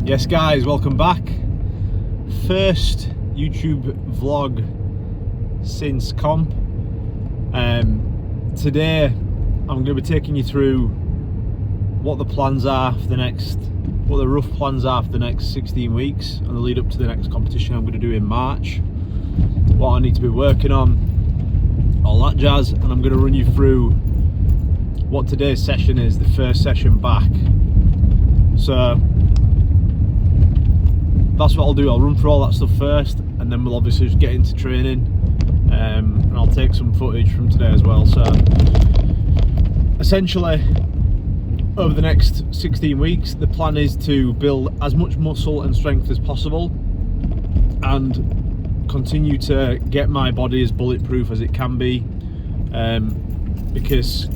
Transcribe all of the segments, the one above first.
Yes guys, welcome back. First YouTube vlog since comp. Today I'm going to be taking you through what the plans are for the rough plans are for the next 16 weeks and the lead up to the next competition I'm going to do in March. What I need to be working on, all that jazz, and I'm going to run you through what today's session is, the first session back. So that's what I'll do. I'll run through all that stuff first, and then we'll obviously just get into training, and I'll take some footage from today as well. So essentially, over the next 16 weeks, the plan is to build as much muscle and strength as possible and continue to get my body as bulletproof as it can be, because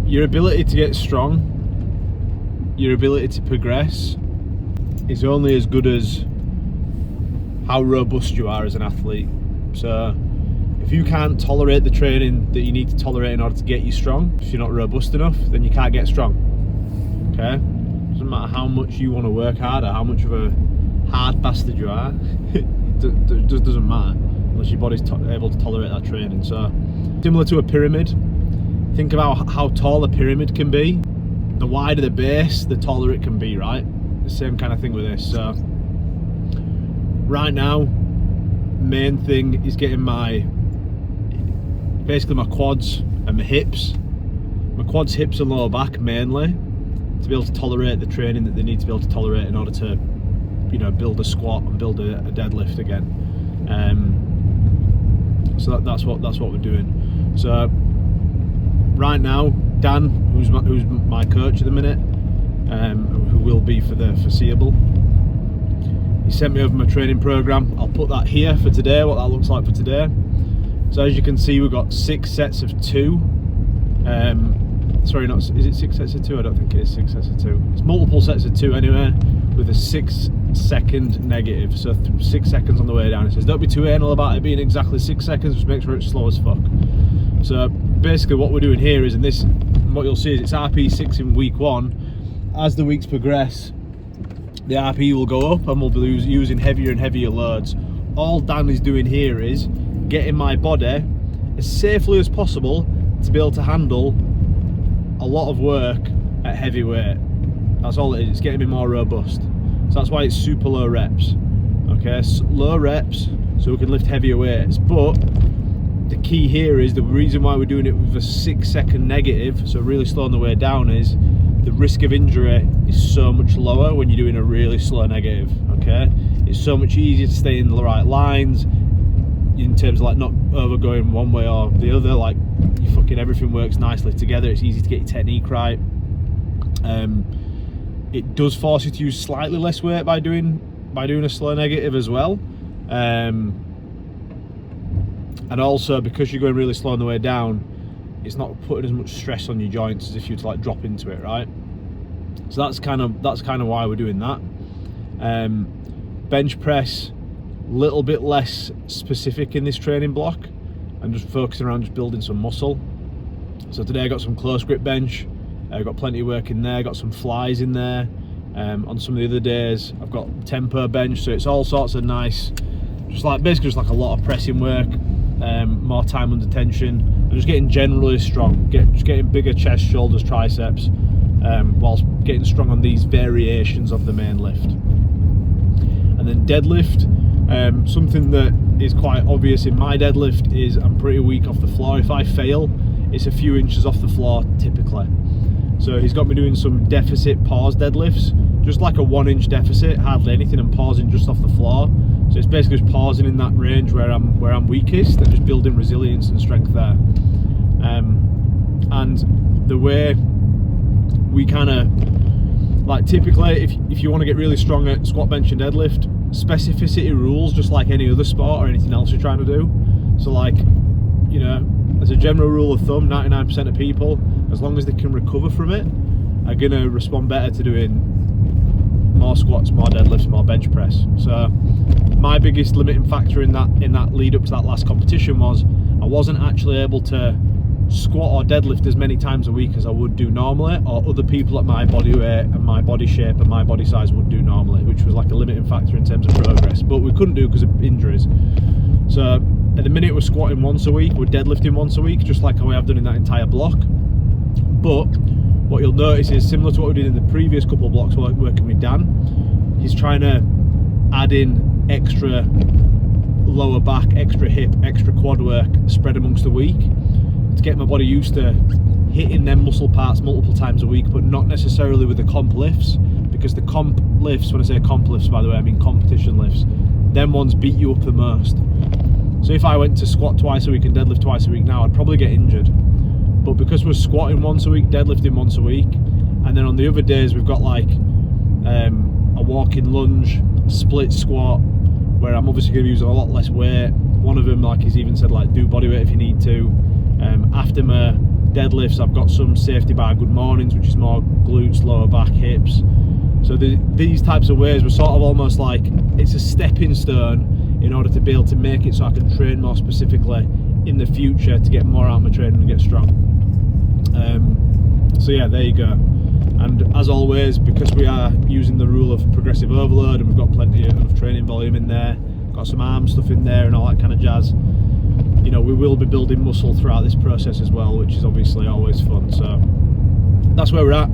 your ability to get strong, your ability to progress, is only as good as how robust you are as an athlete. So if you can't tolerate the training that you need to tolerate in order to get you strong, if you're not robust enough, then you can't get strong. Okay? Doesn't matter how much you want to work hard or how much of a hard bastard you are, it just doesn't matter unless your body's able to tolerate that training. So similar to a pyramid, think about how tall a pyramid can be. The wider the base, the taller it can be, right? The same kind of thing with this. So right now, main thing is getting basically my quads and my hips, my quads, hips and lower back mainly, to be able to tolerate the training that they need to be able to tolerate in order to, you know, build a squat and build a deadlift again. So that's what we're doing. So right now, Dan, who's my coach at the minute, who will be for the foreseeable, he sent me over my training program. I'll put that here for today, what that looks like for today. So as you can see, we've got 6 sets of 2. Sorry, is it 6 sets of 2? I don't think it is 6 sets of 2. It's multiple sets of 2 anyway, with a 6-second negative. So 6 seconds on the way down. It says don't be too anal about it being exactly 6 seconds, just make sure it's slow as fuck. So basically what we're doing here is, what you'll see is it's RP6 in week 1. As the weeks progress, the RP will go up and we'll be using heavier and heavier loads. All Dan is doing here is getting my body as safely as possible to be able to handle a lot of work at heavy weight. That's all it is. It's getting me more robust. So that's why it's super low reps. Okay, so low reps so we can lift heavier weights. But the key here is, the reason why we're doing it with a 6-second negative, so really slowing the way down, is the risk of injury is so much lower when you're doing a really slow negative. Okay, it's so much easier to stay in the right lines in terms of like not overgoing one way or the other. Like everything works nicely together. It's easy to get your technique right. It does force you to use slightly less weight by doing a slow negative as well. And also, because you're going really slow on the way down, it's not putting as much stress on your joints as if you were to like drop into it, right? So that's kind of why we're doing that. Bench press, little bit less specific in this training block, and just focusing around just building some muscle. So today I got some close grip bench. I've got plenty of work in there. Got some flies in there. On some of the other days, I've got tempo bench. So it's all sorts of nice, basically just like a lot of pressing work. More time under tension, and just getting generally strong, just getting bigger chest, shoulders, triceps, whilst getting strong on these variations of the main lift. And then deadlift, something that is quite obvious in my deadlift is I'm pretty weak off the floor. If I fail, it's a few inches off the floor typically. So he's got me doing some deficit pause deadlifts, just like a 1-inch deficit, hardly anything, and pausing just off the floor. So it's basically just pausing in that range where I'm weakest, and just building resilience and strength there. And the way we kind of, like, typically if you want to get really strong at squat, bench and deadlift, specificity rules just like any other sport or anything else you're trying to do. So like, you know, as a general rule of thumb, 99% of people, as long as they can recover from it, are going to respond better to doing more squats, more deadlifts, more bench press. So my biggest limiting factor in that lead up to that last competition was I wasn't actually able to squat or deadlift as many times a week as I would do normally, or other people at my body weight and my body shape and my body size would do normally, which was like a limiting factor in terms of progress, but we couldn't do because of injuries. So at the minute we're squatting once a week, we're deadlifting once a week, just like how we have done in that entire block. But what you'll notice is similar to what we did in the previous couple of blocks working with Dan, he's trying to add in extra lower back, extra hip, extra quad work spread amongst the week to get my body used to hitting them muscle parts multiple times a week, but not necessarily with the comp lifts, because the comp lifts, when I say comp lifts by the way I mean competition lifts, them ones beat you up the most. So if I went to squat twice a week and deadlift twice a week now, I'd probably get injured. But because we're squatting once a week, deadlifting once a week, and then on the other days we've got like a walking lunge, split squat, where I'm obviously going to be using a lot less weight. One of them, like he's even said, like do body weight if you need to. After my deadlifts, I've got some safety bar good mornings, which is more glutes, lower back, hips. So these types of ways were sort of almost like it's a stepping stone in order to be able to make it so I can train more specifically in the future to get more out of my training and get strong. So yeah, there you go. And as always, because we are using the rule of progressive overload and we've got plenty of training volume in there, got some arm stuff in there and all that kind of jazz, you know, we will be building muscle throughout this process as well, which is obviously always fun. So that's where we're at.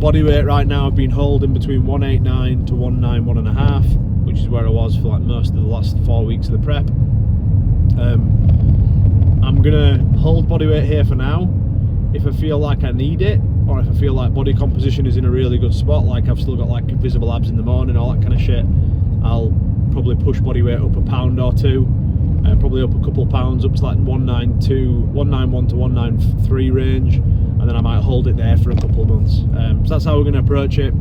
Body weight right now I've been holding between 189 to 191.5, which is where I was for like most of the last 4 weeks of the prep. I'm gonna hold body weight here for now. If I feel like I need it, or if I feel like body composition is in a really good spot, like I've still got like visible abs in the morning, all that kind of shit, I'll probably push body weight up a pound or two, probably up a couple of pounds, up to like 191 to 193 range, and then I might hold it there for a couple of months. So that's how we're going to approach it.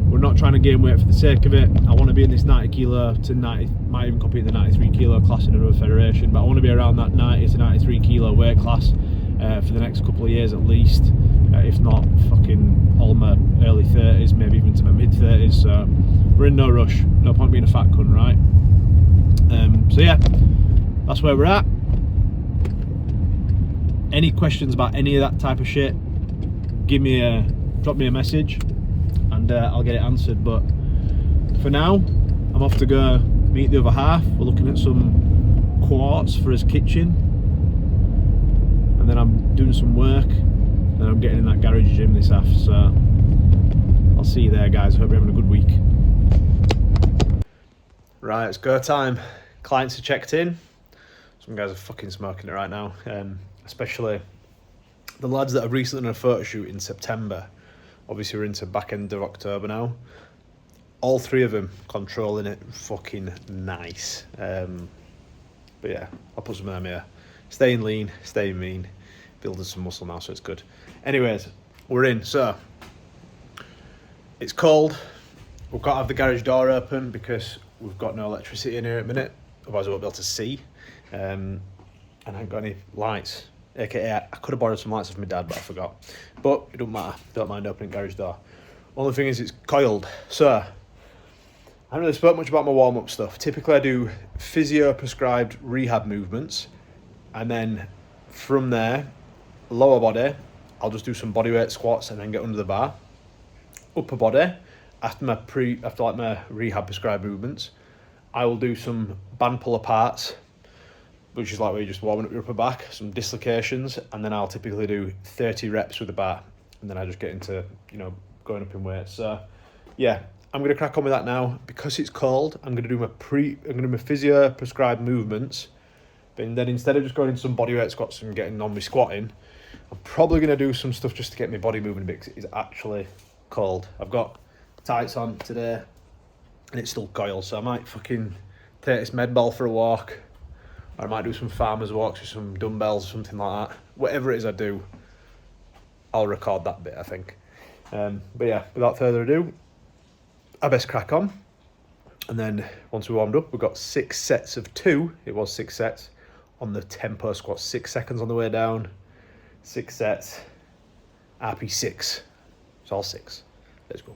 We're not trying to gain weight for the sake of it. I want to be in this 90 kilo to 90, might even compete in the 93 kilo class in another federation, but I want to be around that 90 to 93 kilo weight class for the next couple of years at least, if not fucking all my early 30s, maybe even to my mid 30s. So we're in no rush, no point being a fat cunt, right? So yeah, that's where we're at. Any questions about any of that type of shit, drop me a message and I'll get it answered. But for now, I'm off to go meet the other half. We're looking at some quartz for his kitchen, and then I'm doing some work, and I'm getting in that garage gym this half. So I'll see you there, guys. Hope you're having a good week. Right, it's go time. Clients are checked in. Some guys are fucking smoking it right now, especially the lads that have recently done a photo shoot in September. Obviously we're into back end of October now. All three of them controlling it fucking nice. But yeah, I'll put some of them here. Staying lean, staying mean, building some muscle now, so it's good. Anyways, we're in. So it's cold. We've got to have the garage door open because we've got no electricity in here at the minute, otherwise I won't be able to see. And I haven't got any lights, aka I could have borrowed some lights off my dad, but I forgot. But it don't matter, don't mind opening garage door. Only thing is it's coiled. So I haven't really spoke much about my warm-up stuff. Typically I do physio prescribed rehab movements, and then from there, lower body, I'll just do some bodyweight squats and then get under the bar. Upper body, after my rehab prescribed movements, I will do some band pull aparts, which is like where you're just warming up your upper back, some dislocations, and then I'll typically do 30 reps with the bar, and then I just get into, you know, going up in weight. So yeah, I'm gonna crack on with that now. Because it's cold, I'm gonna do my physio prescribed movements, but then instead of just going into some bodyweight squats and getting on with squatting, I'm probably gonna do some stuff just to get my body moving a bit, because it's actually cold. I've got tights on today and it's still coiled, so I might fucking take this med ball for a walk, or I might do some farmer's walks with some dumbbells or something like that. Whatever it is I do, I'll record that bit, I think. But yeah, without further ado, I best crack on. And then once we're warmed up, we've got 6 sets of 2. It was 6 sets on the tempo squat. 6 seconds on the way down. 6 sets. RP6. It's all 6. Let's go.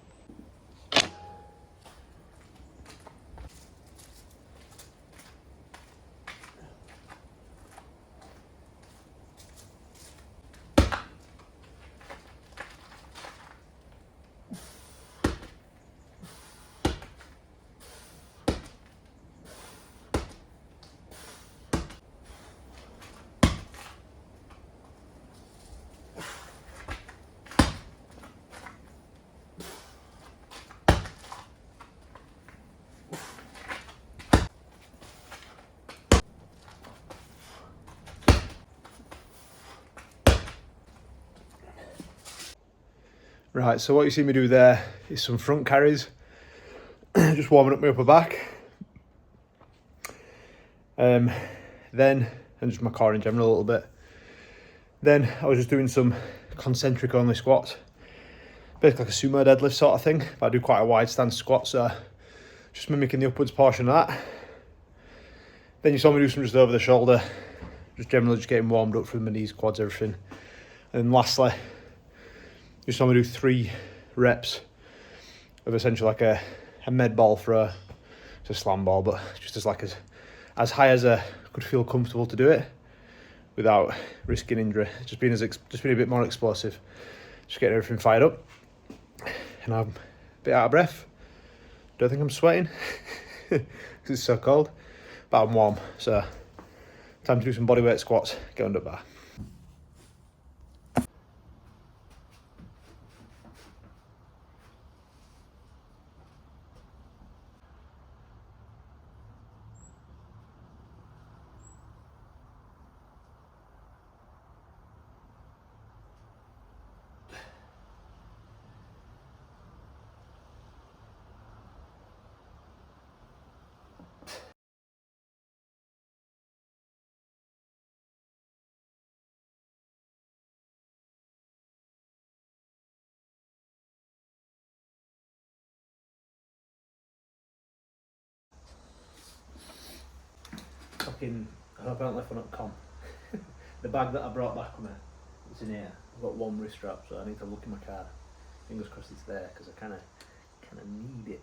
Right, so what you see me do there is some front carries, just warming up my upper back. Then, and just my core in general a little bit. Then I was just doing some concentric only squats, basically like a sumo deadlift sort of thing, but I do quite a wide stance squat, so just mimicking the upwards portion of that. Then you saw me do some just over the shoulder, just generally just getting warmed up through my knees, quads, everything. And then lastly, you saw me do 3 reps of essentially like a med ball throw. It's a slam ball, but just as high as I could feel comfortable to do it without risking injury. Just being a bit more explosive, just getting everything fired up. And I'm a bit out of breath. Don't think I'm sweating because it's so cold, but I'm warm. So time to do some bodyweight squats, get under bar. I hope I haven't left one at comp. The bag that I brought back with me, it's in here. I've got 1 wrist strap, so I need to look in my car. Fingers crossed it's there, because I kind of need it.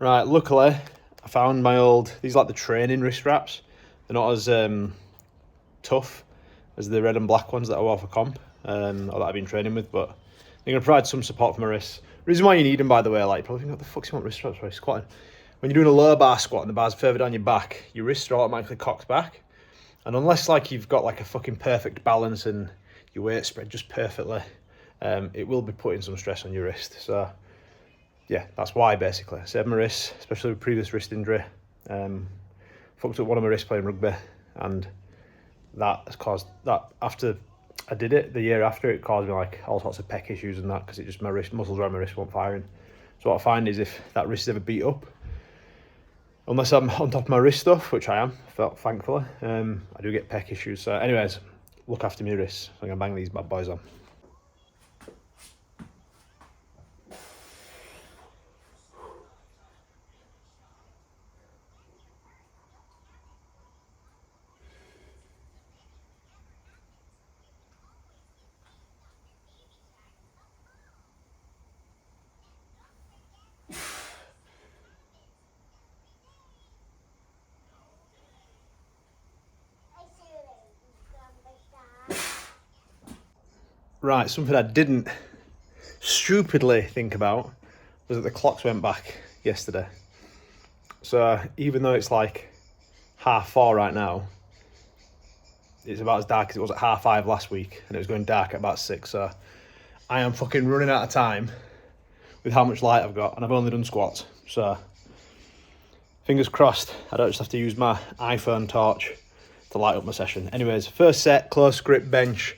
Right, luckily I found my old, these are like the training wrist straps. They're not as tough as the red and black ones that I wore for comp, or that I've been training with, but they're going to provide some support for my wrists. Reason why you need them, by the way, like, probably think, what the fuck do you want wrist straps for squatting? When you're doing a low bar squat and the bar's further down your back, your wrists are automatically cocked back. And unless like you've got like a fucking perfect balance and your weight spread just perfectly, it will be putting some stress on your wrist. So yeah, that's why basically. I saved my wrists, especially with previous wrist injury. Fucked up one of my wrists playing rugby, and that has caused that. After I did it, the year after, it caused me like all sorts of pec issues and that, because it just, my wrist muscles around my wrist weren't firing. So what I find is if that wrist is ever beat up, unless I'm on top of my wrist stuff, which I am, thankfully, I do get pec issues. So anyways, look after my wrists. So I'm gonna bang these bad boys on. Right, something I didn't stupidly think about was that the clocks went back yesterday. So even though it's like 4:30 right now, it's about as dark as it was at 5:30 last week, and it was going dark at about 6. So I am fucking running out of time with how much light I've got, and I've only done squats. So fingers crossed I don't just have to use my iPhone torch to light up my session. Anyways, first set, close grip bench.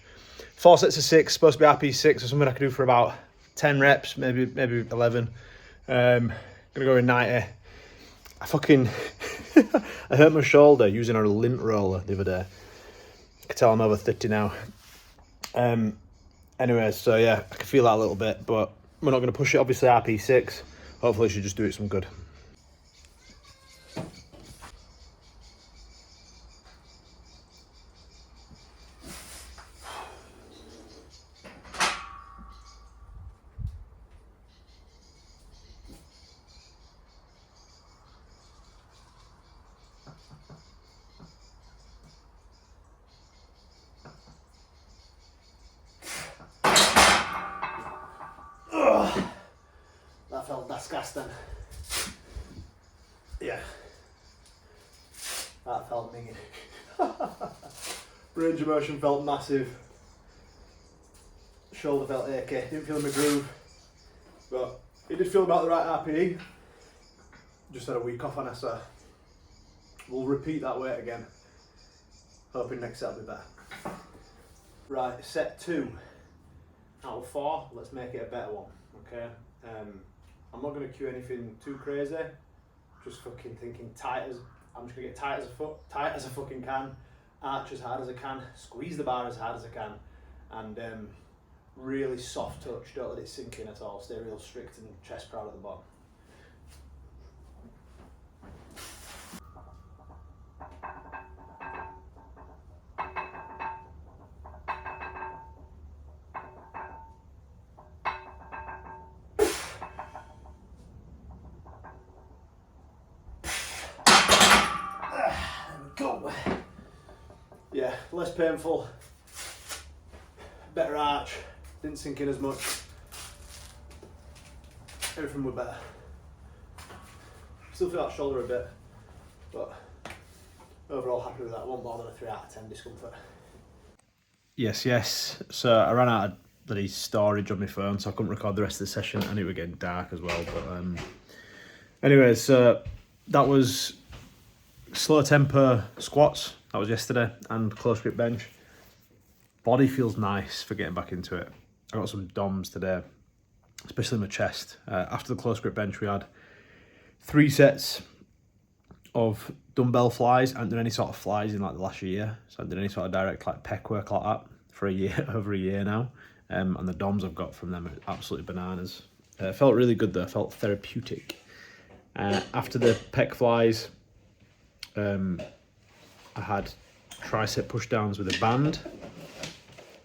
4 sets of 6, supposed to be RP6, or something I could do for about 10 reps, maybe 11. Gonna go in 90. I fucking I hurt my shoulder using a lint roller the other day. I can tell I'm over 30 now. Anyways, so yeah, I can feel that a little bit, but we're not gonna push it. Obviously RP6. Hopefully it should just do it some good. disgusting. Yeah. That felt minging. Range of motion felt massive. Shoulder felt achy. Didn't feel in my groove. But it did feel about the right RPE. Just had a week off on it, so we'll repeat that weight again. Hoping next set will be better. Right, set 2 out of 4. Let's make it a better one, okay? I'm not going to cue anything too crazy. Just fucking thinking I'm just going to get tight as I fucking can, arch as hard as I can, squeeze the bar as hard as I can, and really soft touch, don't let it sink in at all, stay real strict and chest proud at the bottom. Go. Yeah, less painful, better arch, didn't sink in as much, everything was better. Still feel that shoulder a bit, but overall happy with that. One more than a 3 out of 10 discomfort. Yes, so I ran out of bloody storage on my phone, so I couldn't record the rest of the session, and it was getting dark as well, but anyways, that was slow tempo squats, that was yesterday, and close grip bench. Body feels nice for getting back into it. I got some DOMs today, especially in my chest. After the close grip bench, we had 3 sets of dumbbell flies. I haven't done any sort of flies in like the last year, so I haven't done any sort of direct like pec work like that for a year, over a year now. And the DOMs I've got from them are absolutely bananas. Felt really good though, felt therapeutic. After the pec flies, I had tricep push downs with a band,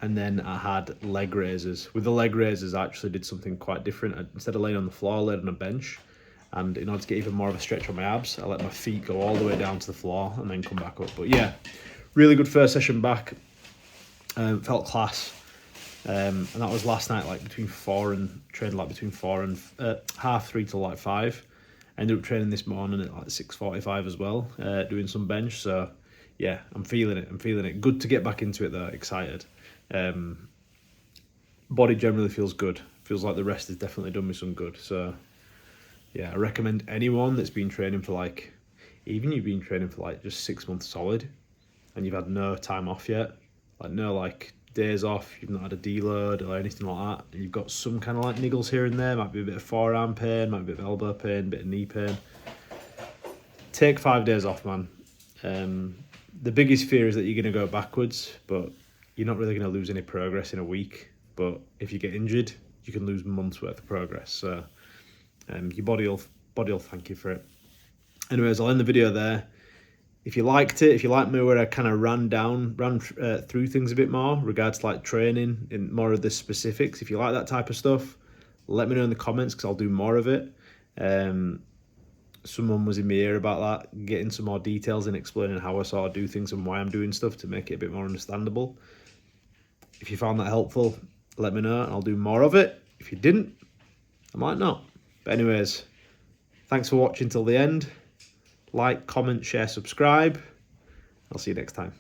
and then I had leg raises. With the leg raises, I actually did something quite different. Instead of laying on the floor, I laid on a bench, and in order to get even more of a stretch on my abs, I let my feet go all the way down to the floor and then come back up. But yeah, really good first session back. Felt class. And that was last night, like between 4 and half 3 till like 5. I ended up training this morning at like 6:45 as well, doing some bench. So yeah, I'm feeling it. Good to get back into it though, excited. Body generally feels good. Feels like the rest has definitely done me some good. So yeah, I recommend anyone that's been training for like, even you've been training for like just 6 months solid and you've had no time off yet, like no like days off, you've not had a deload or anything like that, and you've got some kind of like niggles here and there, might be a bit of forearm pain, might be a bit of elbow pain, a bit of knee pain, take 5 days off, man. The biggest fear is that you're going to go backwards, but you're not really going to lose any progress in a week. But if you get injured, you can lose months worth of progress. So your body will thank you for it. Anyways, I'll end the video there. If you liked it, if you like me where I kind of ran through things a bit more regards to like training in more of the specifics, if you like that type of stuff, let me know in the comments because I'll do more of it. Someone was in my ear about that, getting some more details and explaining how I sort of do things and why I'm doing stuff to make it a bit more understandable. If you found that helpful, let me know and I'll do more of it. If you didn't, I might not. But anyways, thanks for watching till the end. Like, comment, share, subscribe. I'll see you next time.